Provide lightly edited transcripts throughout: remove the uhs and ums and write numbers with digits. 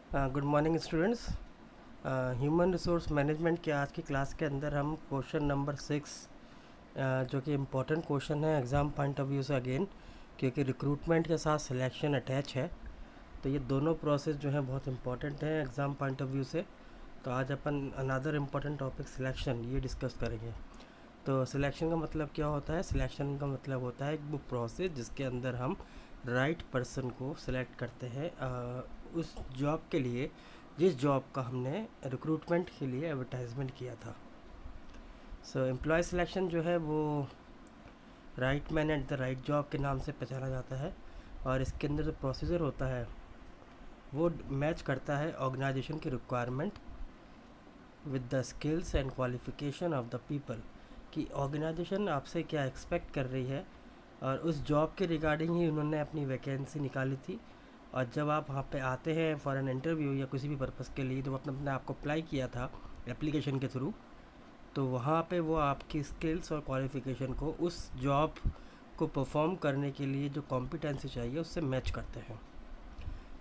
Good morning students. Human resource management के आज की क्लास के अंदर हम क्वेश्चन नंबर 6 जो कि इम्पोर्टेंट क्वेश्चन है एग्ज़ाम पॉइंट ऑफ व्यू से अगेन, क्योंकि रिक्रूटमेंट के साथ सिलेक्शन अटैच है। तो ये दोनों प्रोसेस जो है बहुत इंपॉर्टेंट है एग्ज़ाम पॉइंट ऑफ व्यू से। तो आज अपन अनदर इम्पोर्टेंट टॉपिक सिलेक्शन ये डिस्कस करेंगे। तो सिलेक्शन का मतलब क्या होता है? सिलेक्शन का मतलब होता है वो प्रोसेस जिसके अंदर हम राइट पर्सन को सिलेक्ट करते हैं उस जॉब के लिए जिस जॉब का हमने रिक्रूटमेंट के लिए एडवर्टाइजमेंट किया था। सो एम्प्लॉय सिलेक्शन जो है वो right man at the right job के नाम से पहचाना जाता है, और इसके अंदर जो प्रोसीजर होता है वो मैच करता है ऑर्गेनाइजेशन की requirement with the skills and qualification of the people, कि ऑर्गेनाइजेशन आपसे क्या एक्सपेक्ट कर रही है, और उस जॉब के रिगार्डिंग ही उन्होंने अपनी वैकेंसी निकाली थी। और जब आप वहाँ पे आते हैं फॉर एन इंटरव्यू या किसी भी पर्पज़ के लिए, जब आपने अपने आप को अप्लाई किया था एप्लीकेशन के थ्रू, तो वहाँ पे वो आपकी स्किल्स और क्वालिफ़िकेशन को उस जॉब को परफॉर्म करने के लिए जो कॉम्पिटेंसी चाहिए उससे मैच करते हैं।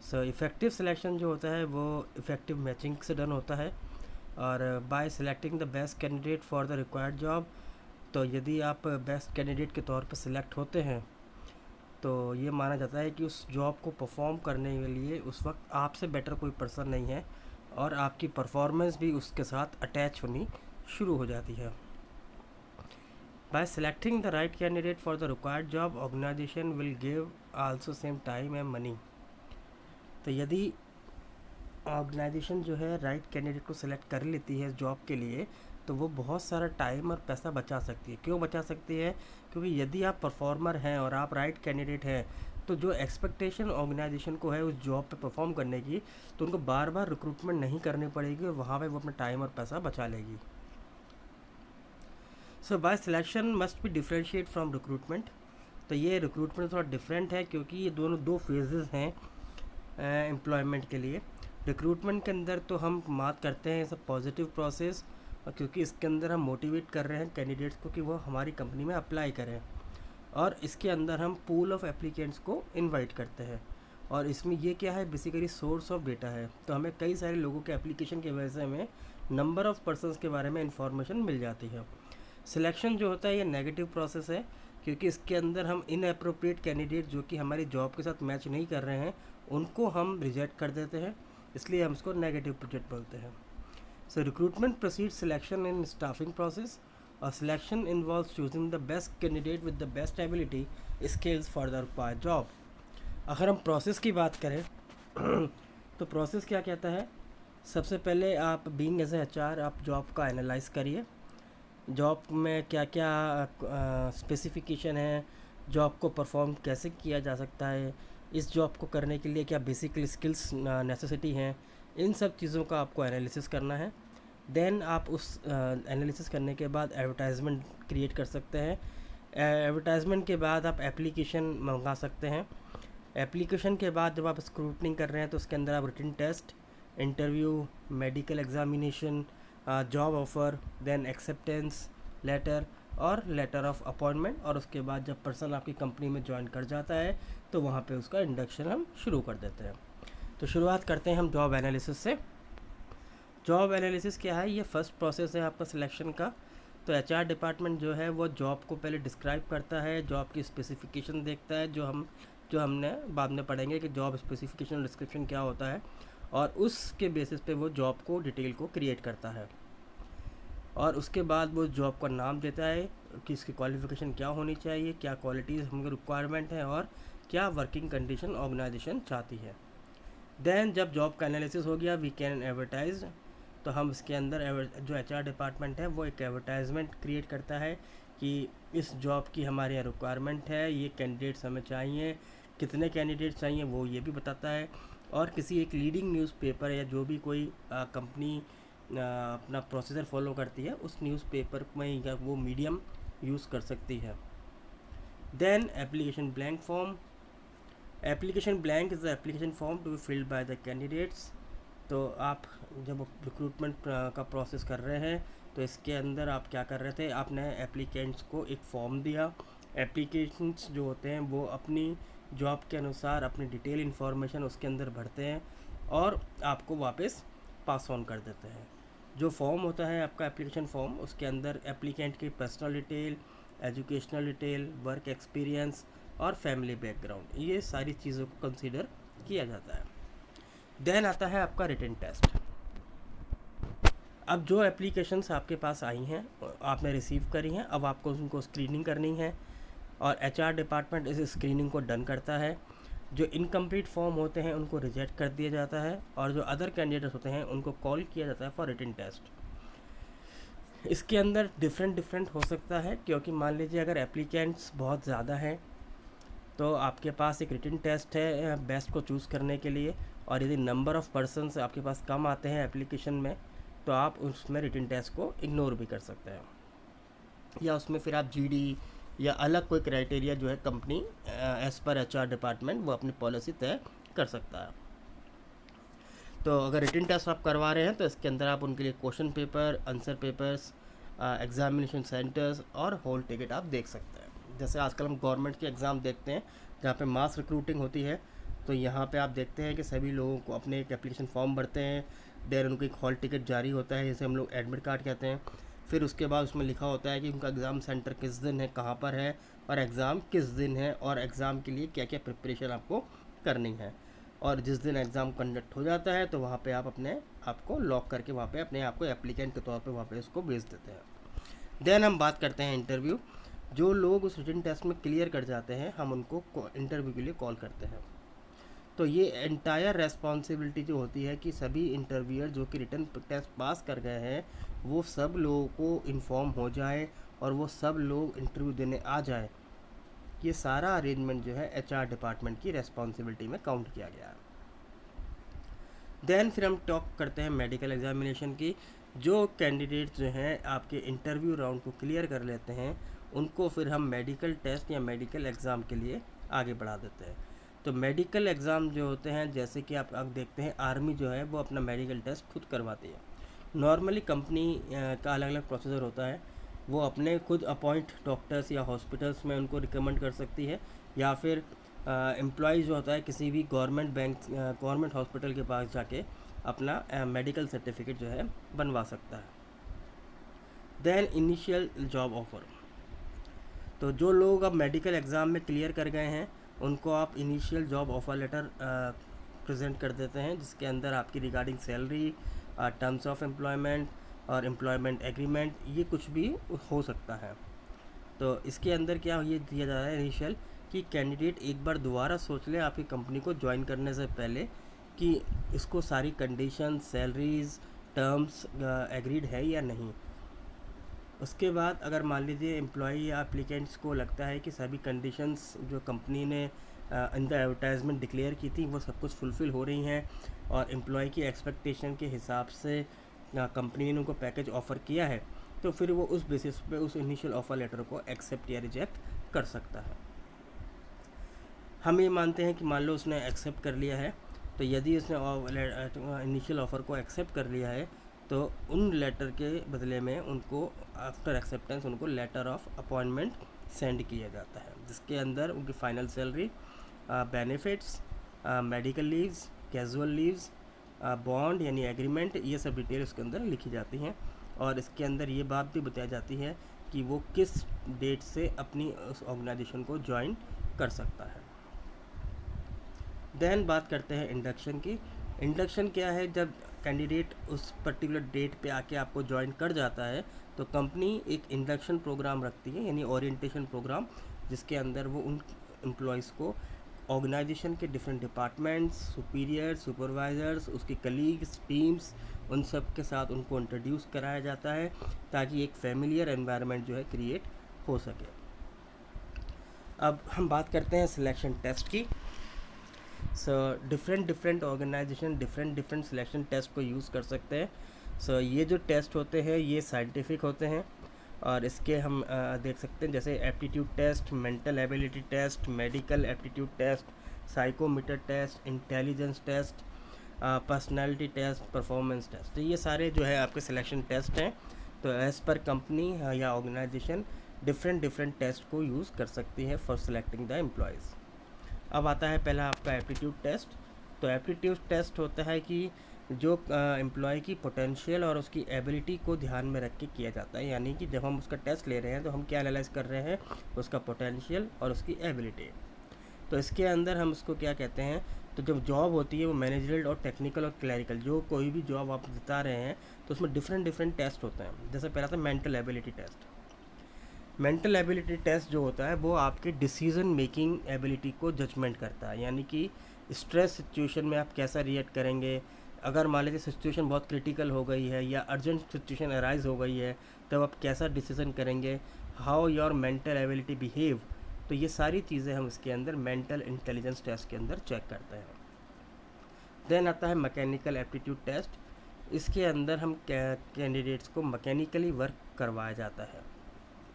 सो इफ़ेक्टिव सिलेक्शन जो होता है वो इफ़ेक्टिव मैचिंग से डन होता है, और bye selecting the best candidate for the required job. तो यदि आप बेस्ट कैंडिडेट के तौर पर सिलेक्ट होते हैं तो ये माना जाता है कि उस जॉब को परफॉर्म करने के लिए उस वक्त आपसे बेटर कोई पर्सन नहीं है, और आपकी परफॉर्मेंस भी उसके साथ अटैच होनी शुरू हो जाती है। By selecting the right candidate for the required job organization will give also same time and money. तो यदि ऑर्गेनाइजेशन जो है राइट कैंडिडेट को सिलेक्ट कर लेती है जॉब के लिए, तो वो बहुत सारा टाइम और पैसा बचा सकती है। क्यों बचा सकती है? क्योंकि यदि आप परफॉर्मर हैं और आप राइट कैंडिडेट हैं, तो जो एक्सपेक्टेशन ऑर्गेनाइजेशन को है उस जॉब पे परफॉर्म करने की, तो उनको बार बार रिक्रूटमेंट नहीं करनी पड़ेगी और वहाँ पे वो अपना टाइम और पैसा बचा लेगी। So by selection must be differentiate from recruitment. तो ये रिक्रूटमेंट थोड़ा डिफरेंट है, क्योंकि ये दोनों दो फेजेस हैं एम्प्लॉयमेंट के लिए। रिक्रूटमेंट के अंदर तो हम बात करते हैं सब पॉजिटिव प्रोसेस, और क्योंकि इसके अंदर हम मोटिवेट कर रहे हैं कैंडिडेट्स को कि वो हमारी कंपनी में अप्लाई करें, और इसके अंदर हम पूल ऑफ एप्लीकेंट्स को इनवाइट करते हैं। और इसमें ये क्या है, बेसिकली सोर्स ऑफ डेटा है। तो हमें कई सारे लोगों के एप्लीकेशन की वजह से हमें नंबर ऑफ़ पर्सनस के बारे में इंफॉर्मेशन मिल जाती है। सिलेक्शन जो होता है ये नेगेटिव प्रोसेस है, क्योंकि इसके अंदर हम इनअप्रोप्रिएट कैंडिडेट जो कि हमारी जॉब के साथ मैच नहीं कर रहे हैं उनको हम रिजेक्ट कर देते हैं, इसलिए हम इसको नेगेटिव प्रोजेक्ट बोलते हैं। So recruitment proceed selection in staffing process, और selection involves choosing the best candidate with the best ability skills for the required job. अगर हम प्रोसेस की बात करें तो प्रोसेस क्या कहता है? सबसे पहले आप बीइंग एज ए एचआर आप जॉब का एनालाइज करिए, जॉब में क्या क्या स्पेसिफिकेशन है, जॉब को परफॉर्म कैसे किया जा सकता है, इस जॉब को करने के लिए क्या बेसिक स्किल्स नेसेसिटी हैं, इन सब चीज़ों का आपको एनालिसिस करना है। देन आप उस एनालिसिस करने के बाद एडवर्टाइजमेंट क्रिएट कर सकते हैं। एडवर्टाइजमेंट के बाद आप एप्लीकेशन मंगा सकते हैं। एप्लीकेशन के बाद जब आप स्क्रूटनिंग कर रहे हैं तो उसके अंदर आप written test, interview, medical examination, job offer, then acceptance letter और लेटर ऑफ अपॉइंटमेंट, और उसके बाद जब पर्सन आपकी कंपनी में ज्वाइन कर जाता है तो वहाँ पे उसका इंडक्शन हम शुरू कर देते हैं। तो शुरुआत करते हैं हम जॉब एनालिसिस से। जॉब एनालिसिस क्या है? ये फर्स्ट प्रोसेस है आपका सिलेक्शन का। तो एचआर डिपार्टमेंट जो है वो जॉब को पहले डिस्क्राइब करता है, जॉब की स्पेसिफिकेशन देखता है, जो हमने बाद में पढ़ेंगे कि जॉब स्पेसिफिकेशन डिस्क्रिप्शन क्या होता है, और उसके बेसिस पे वो जॉब को डिटेल को क्रिएट करता है। और उसके बाद वो जॉब का नाम देता है कि इसकी क्वालिफ़िकेशन क्या होनी चाहिए, क्या क्वालिटीज़ हमको रिक्वायरमेंट है, और क्या वर्किंग कंडीशन ऑर्गेनाइजेशन चाहती है। देन जब जॉब का एनालिसिस हो गया, वी कैन एडवर्टाइज। तो हम इसके अंदर जो एचआर डिपार्टमेंट है वो एक एडवर्टाइजमेंट क्रिएट करता है कि इस जॉब की हमारे यहाँ रिक्वायरमेंट है, ये कैंडिडेट्स हमें चाहिए, कितने कैंडिडेट्स चाहिए वो ये भी बताता है। और किसी एक लीडिंग न्यूज़पेपर या जो भी कोई कंपनी अपना प्रोसीजर फॉलो करती है उस न्यूज़पेपर में या वो मीडियम यूज़ कर सकती है। Then application blank form. Application blank is the application form to be filled by the candidates. तो आप जब रिक्रूटमेंट का प्रोसेस कर रहे हैं तो इसके अंदर आप क्या कर रहे थे, आपने एप्लीकेंट्स को एक फॉर्म दिया। एप्लीकेशंस जो होते हैं वो अपनी जॉब के अनुसार अपनी डिटेल इन्फॉर्मेशन उसके अंदर भरते हैं। और आपको वापस पास ऑन कर देते हैं। जो फॉर्म होता है आपका एप्लीकेशन फॉर्म, उसके अंदर एप्लीकेंट की personal detail, educational detail, work experience और फैमिली बैकग्राउंड, ये सारी चीज़ों को कंसीडर किया जाता है। देन आता है आपका रिटन टेस्ट। अब जो एप्लीकेशंस आपके पास आई हैं, आपने रिसीव करी हैं, अब आपको उनको स्क्रीनिंग करनी है और एचआर डिपार्टमेंट इस स्क्रीनिंग को डन करता है। जो इनकम्प्लीट फॉर्म होते हैं उनको रिजेक्ट कर दिया जाता है और जो अदर कैंडिडेट्स होते हैं उनको कॉल किया जाता है फॉर रिटन टेस्ट। इसके अंदर डिफरेंट हो सकता है, क्योंकि मान लीजिए अगर एप्लीकेंट्स बहुत ज़्यादा हैं तो आपके पास एक रिटन टेस्ट है बेस्ट को चूज़ करने के लिए, और यदि नंबर ऑफ़ पर्सन्स आपके पास कम आते हैं एप्लीकेशन में तो आप उसमें रिटन टेस्ट को इग्नोर भी कर सकते हैं, या उसमें फिर आप जीडी या अलग कोई क्राइटेरिया जो है company as per HR department वो अपनी पॉलिसी तय कर सकता है। तो अगर रिटन टेस्ट आप करवा रहे हैं तो इसके अंदर आप उनके लिए question paper, answer papers, examination centres और हॉल टिकट आप देख सकते हैं। जैसे आजकल हम गवर्नमेंट के एग्ज़ाम देखते हैं जहाँ पे मास रिक्रूटिंग होती है, तो यहाँ पे आप देखते हैं कि सभी लोगों को अपने एक एप्लीकेशन फॉर्म भरते हैं, देर उनको एक हॉल टिकट जारी होता है जिसे हम लोग एडमिट कार्ड कहते हैं। फिर उसके बाद उसमें लिखा होता है कि उनका एग्ज़ाम सेंटर किस दिन है, कहाँ पर है और एग्ज़ाम किस दिन है और एग्ज़ाम के लिए क्या क्या प्रिपरेशन आपको करनी है। और जिस दिन एग्ज़ाम कंडक्ट हो जाता है तो वहाँ पे आप अपने आपको लॉक करके वहाँ पे अपने आप को एप्लीकेंट के तौर पे वहाँ पे उसको भेज देते हैं। देन हम बात करते हैं इंटरव्यू। जो लोग उस रिटन टेस्ट में क्लियर कर जाते हैं हम उनको इंटरव्यू के लिए कॉल करते हैं। तो ये एंटायर रेस्पॉन्सिबिलिटी जो होती है कि सभी इंटरव्यूअर जो कि रिटन टेस्ट पास कर गए हैं वो सब लोगों को इन्फॉर्म हो जाए और वो सब लोग इंटरव्यू देने आ जाए, ये सारा अरेंजमेंट जो है एचआर डिपार्टमेंट की रेस्पॉन्सिबिलिटी में काउंट किया गया है। देन फिर हम टॉक करते हैं मेडिकल एग्जामिनेशन की। जो कैंडिडेट जो हैं आपके इंटरव्यू राउंड को क्लियर कर लेते हैं उनको फिर हम मेडिकल टेस्ट या मेडिकल एग्ज़ाम के लिए आगे बढ़ा देते हैं। तो मेडिकल एग्ज़ाम जो होते हैं, जैसे कि आप देखते हैं आर्मी जो है वो अपना मेडिकल टेस्ट खुद करवाती है। नॉर्मली कंपनी का अलग अलग प्रोसीजर होता है, वो अपने खुद अपॉइंट डॉक्टर्स या हॉस्पिटल्स में उनको रिकमेंड कर सकती है, या फिर एम्प्लॉय जो होता है किसी भी गवर्नमेंट हॉस्पिटल के पास जाके अपना मेडिकल सर्टिफिकेट जो है बनवा सकता है। Then initial job offer. तो जो लोग अब मेडिकल एग्ज़ाम में क्लियर कर गए हैं उनको आप initial job offer letter present कर देते हैं, जिसके अंदर आपकी regarding salary, terms of employment और एम्प्लॉयमेंट एग्रीमेंट ये कुछ भी हो सकता है। तो इसके अंदर क्या ये दिया जा रहा है इनिशियल कि कैंडिडेट एक बार दोबारा सोच ले आपकी कंपनी को ज्वाइन करने से पहले कि इसको सारी कंडीशन, सैलरीज, टर्म्स एग्रीड है या नहीं। उसके बाद अगर मान लीजिए एम्प्लॉई या एप्लीकेंट्स को लगता है कि सभी कंडीशंस जो कंपनी ने इन द एडवर्टाइजमेंट डिक्लेयर की थी वो सब कुछ फुलफ़िल हो रही हैं और एम्प्लॉय की एक्सपेक्टेशन के हिसाब से कंपनी ने उनको पैकेज ऑफ़र किया है, तो फिर वो उस बेसिस पे उस इनिशियल ऑफ़र लेटर को एक्सेप्ट या रिजेक्ट कर सकता है। हम ये मानते हैं कि मान लो उसने एक्सेप्ट कर लिया है, तो यदि उसने इनिशियल ऑफ़र को एक्सेप्ट कर लिया है तो उन लेटर के बदले में उनको आफ्टर एक्सेप्टेंस उनको लेटर ऑफ अपॉइंटमेंट सेंड किया जाता है, जिसके अंदर उनकी final salary, benefits, medical leaves, casual leaves, bond यानी एग्रीमेंट, ये सब डिटेल उसके अंदर लिखी जाती हैं। और इसके अंदर ये बात भी बताई जाती है कि वो किस डेट से अपनी उस ऑर्गेनाइजेशन को ज्वाइन कर सकता है। देन बात करते हैं इंडक्शन की। इंडक्शन क्या है? जब कैंडिडेट उस पर्टिकुलर डेट पे आके आपको ज्वाइन कर जाता है तो कंपनी एक इंडक्शन प्रोग्राम रखती है, यानी ओरिएंटेशन प्रोग्राम, जिसके अंदर वो उन एम्प्लॉयज़ को ऑर्गेनाइजेशन के डिफरेंट डिपार्टमेंट्स, सुपीरियर्स, सुपरवाइज़र्स, उसके कलीग्स, टीम्स, उन सब के साथ उनको इंट्रोड्यूस कराया जाता है ताकि एक फेमिलियर एनवायरनमेंट जो है क्रिएट हो सके। अब हम बात करते हैं सिलेक्शन टेस्ट की। So different organization different selection test को यूज़ कर सकते हैं। सो ये जो टेस्ट होते हैं ये साइंटिफिक होते हैं और इसके हम देख सकते हैं जैसे aptitude test, mental ability test, medical aptitude test, psychometer test, intelligence test, personality test, performance test. तो ये सारे जो है आपके सिलेक्शन टेस्ट हैं। तो एज़ पर कंपनी या ऑर्गेनाइजेशन डिफरेंट टेस्ट को यूज़ कर सकती है फॉर सेलेक्टिंग द एम्प्लॉयज़। अब आता है पहला आपका एप्टीट्यूड टेस्ट। तो एप्टीट्यूड टेस्ट होता है कि जो एम्प्लॉय की पोटेंशियल और उसकी एबिलिटी को ध्यान में रख के किया जाता है, यानी कि जब हम उसका टेस्ट ले रहे हैं तो हम क्या एनालाइज कर रहे हैं, उसका पोटेंशियल और उसकी एबिलिटी। तो इसके अंदर हम उसको क्या कहते हैं, तो जब जॉब होती है वो मैनेजरल और टेक्निकल और क्लैरिकल, जो कोई भी जॉब आप बता रहे हैं तो उसमें डिफरेंट डिफरेंट टेस्ट होते हैं। जैसे पहला था mental ability test. Mental ability test जो होता है वो आपके डिसीजन मेकिंग एबिलिटी को जजमेंट करता है, यानी कि स्ट्रेस सिचुएशन में आप कैसा रिएक्ट करेंगे। अगर मान लीजिए सिचुएशन बहुत क्रिटिकल हो गई है या अर्जेंट सिचुएशन अराइज हो गई है, तब आप कैसा डिसीजन करेंगे, how your mental ability behave. तो ये सारी चीज़ें हम इसके अंदर मेंटल इंटेलिजेंस टेस्ट के अंदर चेक करते हैं। देन आता है मैकेनिकल एप्टीट्यूड टेस्ट। इसके अंदर हम कैंडिडेट्स को मैकेनिकली वर्क करवाया जाता है।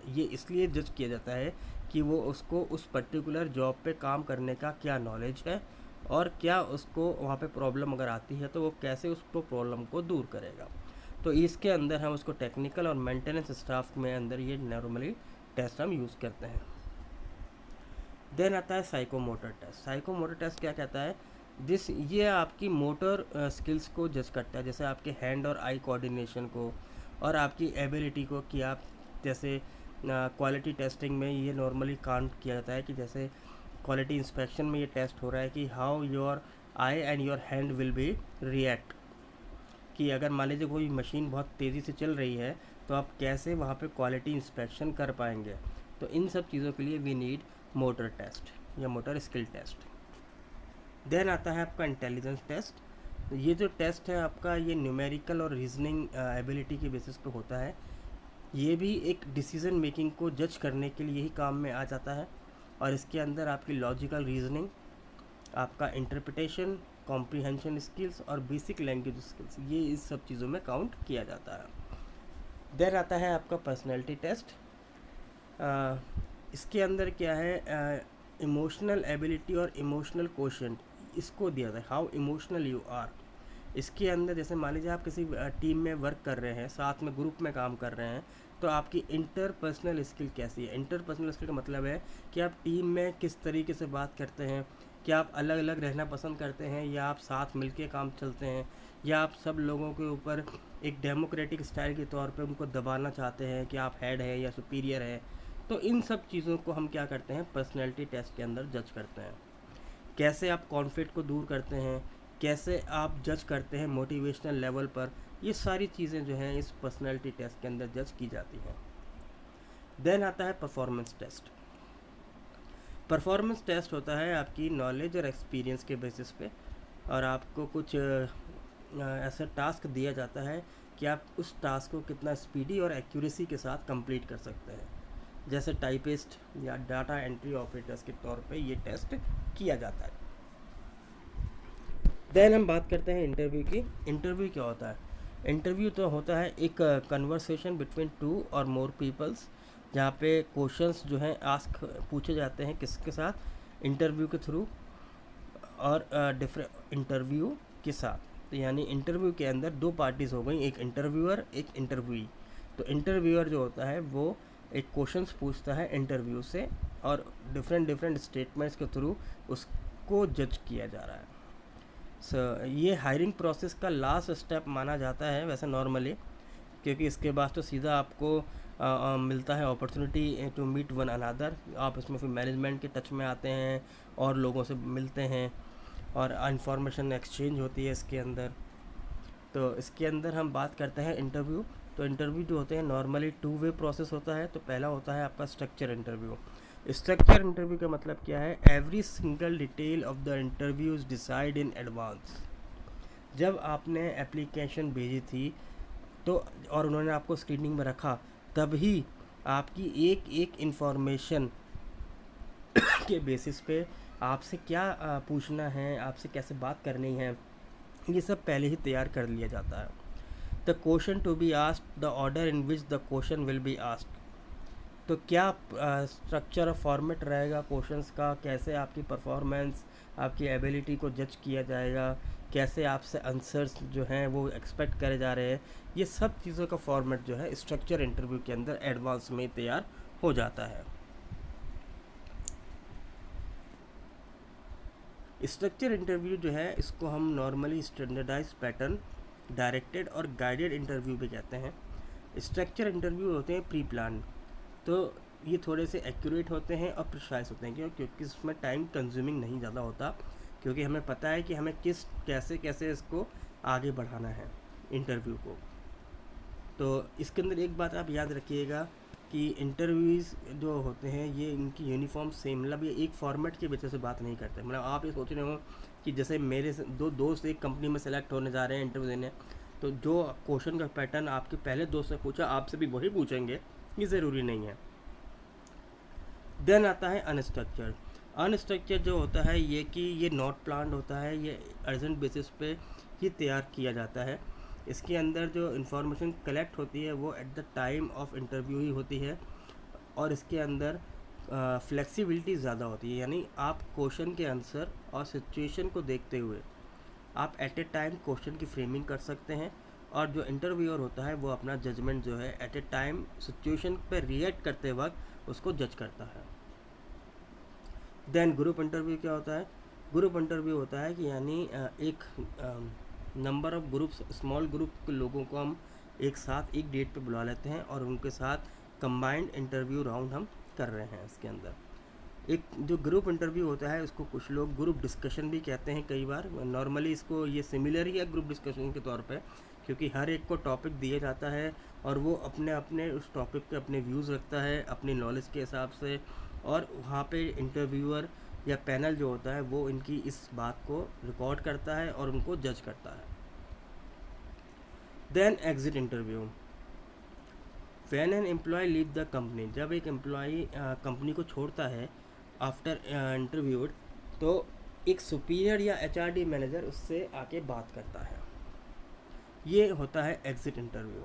ये इसलिए जज किया जाता है कि वो उसको उस पर्टिकुलर जॉब पे काम करने का क्या नॉलेज है और क्या उसको वहाँ पे प्रॉब्लम अगर आती है तो वो कैसे उसको प्रॉब्लम को दूर करेगा। तो इसके अंदर हम उसको टेक्निकल और मेंटेनेंस स्टाफ में अंदर ये नॉर्मली टेस्ट हम यूज़ करते हैं। देन आता है साइकोमोटर टेस्ट। साइकोमोटर टेस्ट क्या कहता है, ये आपकी मोटर स्किल्स को जज करता है, जैसे आपके हैंड और आई कोऑर्डिनेशन को और आपकी एबिलिटी को, कि आप जैसे क्वालिटी टेस्टिंग में ये नॉर्मली काउंट किया जाता है कि जैसे क्वालिटी इंस्पेक्शन में ये टेस्ट हो रहा है कि how your I and your hand will be react, कि अगर मान लीजिए कोई मशीन बहुत तेज़ी से चल रही है तो आप कैसे वहाँ पे क्वालिटी इंस्पेक्शन कर पाएंगे। तो इन सब चीज़ों के लिए वी नीड मोटर टेस्ट या मोटर स्किल टेस्ट। देन आता है आपका इंटेलिजेंस टेस्ट। ये जो टेस्ट है आपका, ये न्यूमेरिकल और रीजनिंग एबिलिटी के बेसिस पे होता है। ये भी एक डिसीजन मेकिंग को जज करने के लिए ही काम में आ जाता है, और इसके अंदर आपकी लॉजिकल रीजनिंग, आपका इंटरप्रिटेशन, कॉम्प्रीहेंशन स्किल्स और बेसिक लैंग्वेज स्किल्स, ये इस सब चीज़ों में काउंट किया जाता है। देन आता है आपका पर्सनैलिटी टेस्ट। इसके अंदर क्या है, इमोशनल एबिलिटी और इमोशनल कोशेंट इसको दिया जाता है, हाउ इमोशनल यू आर। इसके अंदर जैसे मान लीजिए आप किसी टीम में वर्क कर रहे हैं, साथ में ग्रुप में काम कर रहे हैं, तो आपकी इंटरपर्सनल स्किल कैसी है। इंटरपर्सनल स्किल का मतलब है कि आप टीम में किस तरीके से बात करते हैं, क्या आप अलग अलग रहना पसंद करते हैं या आप साथ मिलके काम चलते हैं, या आप सब लोगों के ऊपर एक डेमोक्रेटिक स्टाइल के तौर पे उनको दबाना चाहते हैं कि आप हेड है या सुपीरियर है। तो इन सब चीज़ों को हम क्या करते हैं, पर्सनैलिटी टेस्ट के अंदर जज करते हैं। कैसे आप कॉन्फ्लिक्ट को दूर करते हैं, कैसे आप जज करते हैं मोटिवेशनल लेवल पर, ये सारी चीज़ें जो हैं इस पर्सनैलिटी टेस्ट के अंदर जज की जाती हैं। देन आता है परफॉर्मेंस टेस्ट। परफॉर्मेंस टेस्ट होता है आपकी नॉलेज और एक्सपीरियंस के बेसिस पे, और आपको कुछ ऐसा टास्क दिया जाता है कि आप उस टास्क को कितना स्पीडी और एक्यूरेसी के साथ कंप्लीट कर सकते हैं। जैसे टाइपिस्ट या डाटा एंट्री ऑपरेटर्स के तौर पे ये टेस्ट किया जाता है। देन हम बात करते हैं इंटरव्यू की। इंटरव्यू क्या होता है, इंटरव्यू तो होता है एक कन्वर्सेशन बिटवीन टू और मोर पीपल्स, जहाँ पे क्वेश्चंस जो हैं आस्क पूछे जाते हैं किसके साथ, इंटरव्यू के थ्रू और डिफरेंट इंटरव्यू के साथ। तो यानी इंटरव्यू के अंदर दो पार्टीज़ हो गई, एक इंटरव्यूअर एक इंटरव्यूई। तो इंटरव्यूअर जो होता है वो एक क्वेश्चंस पूछता है इंटरव्यू से, और डिफरेंट डिफरेंट स्टेटमेंट्स के थ्रू उसको जज किया जा रहा है। ये हायरिंग प्रोसेस का लास्ट स्टेप माना जाता है वैसे नॉर्मली, क्योंकि इसके बाद तो सीधा आपको मिलता है opportunity to meet one another. आप इसमें फिर मैनेजमेंट के टच में आते हैं और लोगों से मिलते हैं और इंफॉर्मेशन एक्सचेंज होती है इसके अंदर। तो इसके अंदर हम बात करते हैं इंटरव्यू। तो इंटरव्यू जो होते हैं नॉर्मली 2 वे प्रोसेस होता है। तो पहला होता है आपका स्ट्रक्चर इंटरव्यू। स्ट्रक्चर इंटरव्यू का मतलब क्या है, every single detail of the interview is decide in advance. जब आपने एप्लीकेशन भेजी थी तो और उन्होंने आपको स्क्रीनिंग में रखा, तभी आपकी एक एक इन्फॉर्मेशन के बेसिस पे आपसे क्या पूछना है, आपसे कैसे बात करनी है, ये सब पहले ही तैयार कर लिया जाता है। The question to be asked, the order in which the question will be asked. तो क्या स्ट्रक्चर और फॉर्मेट रहेगा क्वेश्चंस का, कैसे आपकी परफॉर्मेंस, आपकी एबिलिटी को जज किया जाएगा, कैसे आपसे आंसर्स जो हैं वो एक्सपेक्ट करे जा रहे हैं, ये सब चीज़ों का फॉर्मेट जो है स्ट्रक्चर इंटरव्यू के अंदर एडवांस में तैयार हो जाता है। स्ट्रक्चर इंटरव्यू जो है इसको हम नॉर्मली स्टैंडर्डाइज पैटर्न, डायरेक्टेड और गाइडेड इंटरव्यू भी कहते हैं। स्ट्रक्चर इंटरव्यू होते हैं प्री प्लान, तो ये थोड़े से एक्यूरेट होते हैं और प्रिसाइज होते हैं, क्योंकि इसमें टाइम कंज्यूमिंग नहीं ज़्यादा होता, क्योंकि हमें पता है कि हमें कैसे कैसे इसको आगे बढ़ाना है इंटरव्यू को। तो इसके अंदर एक बात आप याद रखिएगा कि इंटरव्यूज़ जो होते हैं ये इनकी यूनिफॉर्म सेम, मतलब ये एक फॉर्मेट की वजह से बात नहीं करते। मतलब आप ये सोच रहे हो कि जैसे मेरे दो दोस्त एक कंपनी में सेलेक्ट होने जा रहे हैं इंटरव्यू देने, तो जो क्वेश्चन का पैटर्न आपके पहले दोस्त से पूछा आपसे भी वही पूछेंगे, ये ज़रूरी नहीं है। देन आता है अनस्ट्रक्चर्ड। अनस्ट्रक्चर्ड जो होता है ये कि ये नॉट प्लान्ड होता है, ये अर्जेंट बेसिस पे ही तैयार किया जाता है। इसके अंदर जो इन्फॉर्मेशन कलेक्ट होती है वो at the time of interview ही होती है, और इसके अंदर फ्लेक्सिबिलिटी ज़्यादा होती है, यानी आप क्वेश्चन के आंसर और सिचुएशन को देखते हुए आप एट ए टाइम क्वेश्चन की फ्रेमिंग कर सकते हैं, और जो इंटरव्यूअर होता है वो अपना जजमेंट जो है एट ए टाइम सिचुएशन पर रिएक्ट करते वक्त उसको जज करता है। देन ग्रुप इंटरव्यू क्या होता है? ग्रुप इंटरव्यू होता है कि यानी एक number of groups, small group के लोगों को हम एक साथ एक डेट पे बुला लेते हैं और उनके साथ कंबाइंड इंटरव्यू राउंड हम कर रहे हैं। इसके अंदर एक जो ग्रुप इंटरव्यू होता है उसको कुछ लोग ग्रुप डिस्कशन भी कहते हैं कई बार। नॉर्मली इसको ये सिमिलर ही है ग्रुप डिस्कशन के तौर पे, क्योंकि हर एक को टॉपिक दिया जाता है और वो अपने अपने उस टॉपिक पे अपने व्यूज़ रखता है अपनी नॉलेज के हिसाब से, और वहाँ पे इंटरव्यूअर या पैनल जो होता है वो इनकी इस बात को रिकॉर्ड करता है और उनको जज करता है। Then exit interview, when an employee leave the company, जब एक एम्प्लॉय कंपनी को छोड़ता है आफ्टर इंटरव्यूड, तो एक सुपीरियर या एचआरडी मैनेजर उससे आके बात करता है, ये होता है एग्जिट इंटरव्यू।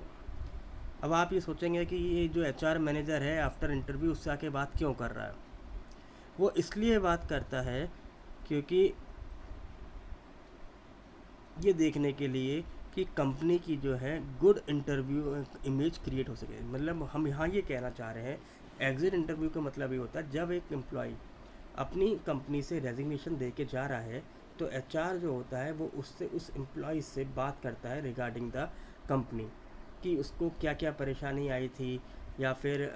अब आप ये सोचेंगे कि ये जो एचआर मैनेजर है आफ्टर इंटरव्यू उससे आके बात क्यों कर रहा है? वो इसलिए बात करता है क्योंकि ये देखने के लिए कि कंपनी की जो है गुड इंटरव्यू इमेज क्रिएट हो सके। मतलब हम यहाँ ये कहना चाह रहे हैं एग्जिट इंटरव्यू का मतलब ये होता है जब एक एम्प्लॉय अपनी कंपनी से रेजिग्नेशन दे के जा रहा है तो एचआर जो होता है वो उससे उस एम्प्लॉय से बात करता है रिगार्डिंग द कंपनी, कि उसको क्या क्या परेशानी आई थी या फिर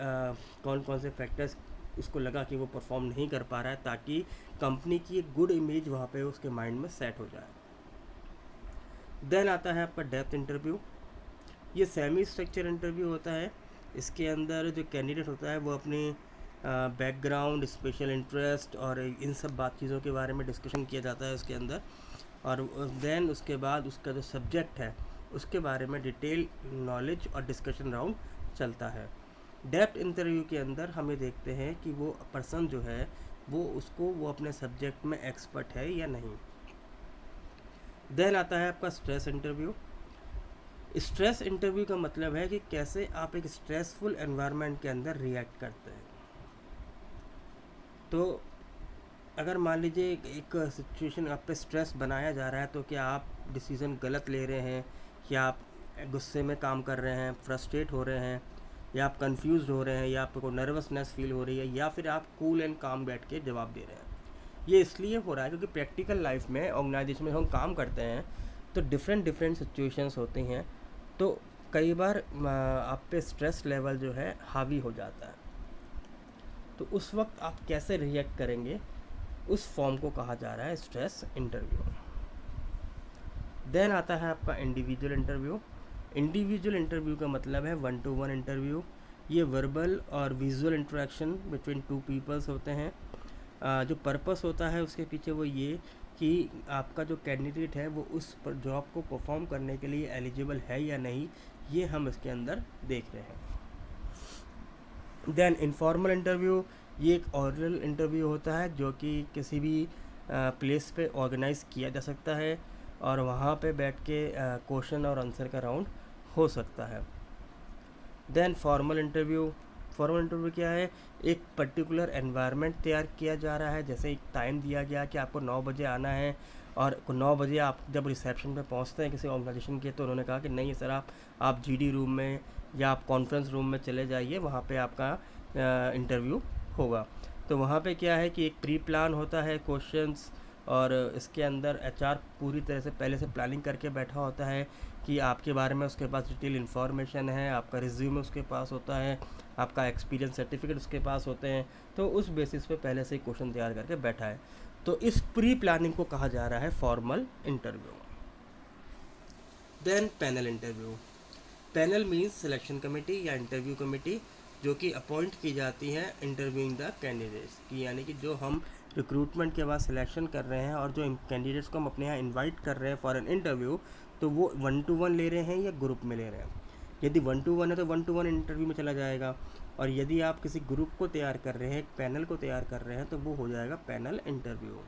कौन कौन से फैक्टर्स उसको लगा कि वो परफॉर्म नहीं कर पा रहा है, ताकि कंपनी की एक गुड इमेज वहाँ पे उसके माइंड में सेट हो जाए। देन आता है आपका डेप्थ इंटरव्यू। ये सेमी स्ट्रक्चर इंटरव्यू होता है। इसके अंदर जो कैंडिडेट होता है वो अपनी बैकग्राउंड, स्पेशल इंटरेस्ट और इन सब बात चीज़ों के बारे में डिस्कशन किया जाता है उसके अंदर, और देन उसके बाद उसका जो सब्जेक्ट है उसके बारे में डिटेल नॉलेज और डिस्कशन राउंड चलता है। डेप्थ इंटरव्यू के अंदर हम ये देखते हैं कि वो पर्सन जो है वो अपने सब्जेक्ट में एक्सपर्ट है या नहीं। देन आता है आपका स्ट्रेस इंटरव्यू। स्ट्रेस इंटरव्यू का मतलब है कि कैसे आप एक स्ट्रेसफुल एनवायरनमेंट के अंदर रिएक्ट करते हैं। तो अगर मान लीजिए एक सिचुएशन आप पे स्ट्रेस बनाया जा रहा है, तो क्या आप डिसीज़न गलत ले रहे हैं, या आप गुस्से में काम कर रहे हैं, फ्रस्ट्रेट हो रहे हैं, या आप कंफ्यूज हो रहे हैं, या आपको नर्वसनेस फील हो रही है, या फिर आप कूल एंड काम बैठ के जवाब दे रहे हैं। ये इसलिए हो रहा है क्योंकि प्रैक्टिकल लाइफ में ऑर्गेनाइजेशन में हम काम करते हैं तो डिफरेंट सिचुएशंस होती हैं, तो कई बार आप पे स्ट्रेस लेवल जो है हावी हो जाता है, तो उस वक्त आप कैसे रिएक्ट करेंगे उस फॉर्म को कहा जा रहा है स्ट्रेस इंटरव्यू। देन आता है आपका इंडिविजुअल इंटरव्यू। इंडिविजुअल इंटरव्यू का मतलब है 1-to-1 इंटरव्यू। ये वर्बल और visual interaction between two peoples होते हैं। जो पर्पस होता है उसके पीछे वो ये कि आपका जो कैंडिडेट है वो उस जॉब को परफॉर्म करने के लिए एलिजिबल है या नहीं, ये हम इसके अंदर देख रहे हैं। देन इनफॉर्मल इंटरव्यू, ये एक ओरल इंटरव्यू होता है जो कि किसी भी प्लेस पे ऑर्गेनाइज किया जा सकता है और वहाँ पे बैठ के क्वेश्चन और आंसर का राउंड हो सकता है। देन फॉर्मल इंटरव्यू क्या है? एक पर्टिकुलर एनवायरनमेंट तैयार किया जा रहा है, जैसे एक टाइम दिया गया कि आपको 9 बजे आना है, और 9 बजे आप जब रिसेप्शन पे पहुंचते हैं किसी ऑर्गेनाइजेशन के, तो उन्होंने कहा कि नहीं सर आप जीडी रूम में या आप कॉन्फ्रेंस रूम में चले जाइए, वहाँ पे आपका इंटरव्यू होगा। तो वहाँ पे क्या है कि एक प्री प्लान होता है क्वेश्चंस, और इसके अंदर एचआर पूरी तरह से पहले से प्लानिंग करके बैठा होता है कि आपके बारे में उसके पास डिटेल इन्फॉर्मेशन है, आपका रिज्यूमे उसके पास होता है, आपका एक्सपीरियंस सर्टिफिकेट उसके पास होते हैं, तो उस बेसिस पे पहले से ही क्वेश्चन तैयार करके बैठा है। तो इस प्री प्लानिंग को कहा जा रहा है formal interview. Then panel interview. Panel means selection committee या इंटरव्यू कमेटी जो कि अपॉइंट की जाती है इंटरव्यूइंग द कैंडिडेट्स की, यानी कि जो हम रिक्रूटमेंट के बाद सिलेक्शन कर रहे हैं और जो कैंडिडेट्स को हम अपने यहाँ इनवाइट कर रहे हैं फॉर एन इंटरव्यू, तो वो 1-to-1 ले रहे हैं या ग्रुप में ले रहे हैं। यदि 1-to-1 है तो 1-to-1 इंटरव्यू में चला जाएगा, और यदि आप किसी ग्रुप को तैयार कर रहे हैं, एक पैनल को तैयार कर रहे हैं, तो वो हो जाएगा पैनल इंटरव्यू।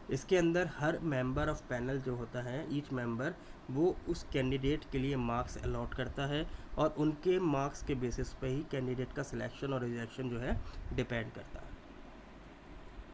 इसके अंदर हर मेंबर ऑफ पैनल जो होता है, ईच मेंबर वो उस कैंडिडेट के लिए मार्क्स अलॉट करता है, और उनके मार्क्स के बेसिस पे ही कैंडिडेट का सिलेक्शन और रिजेक्शन जो है डिपेंड करता है।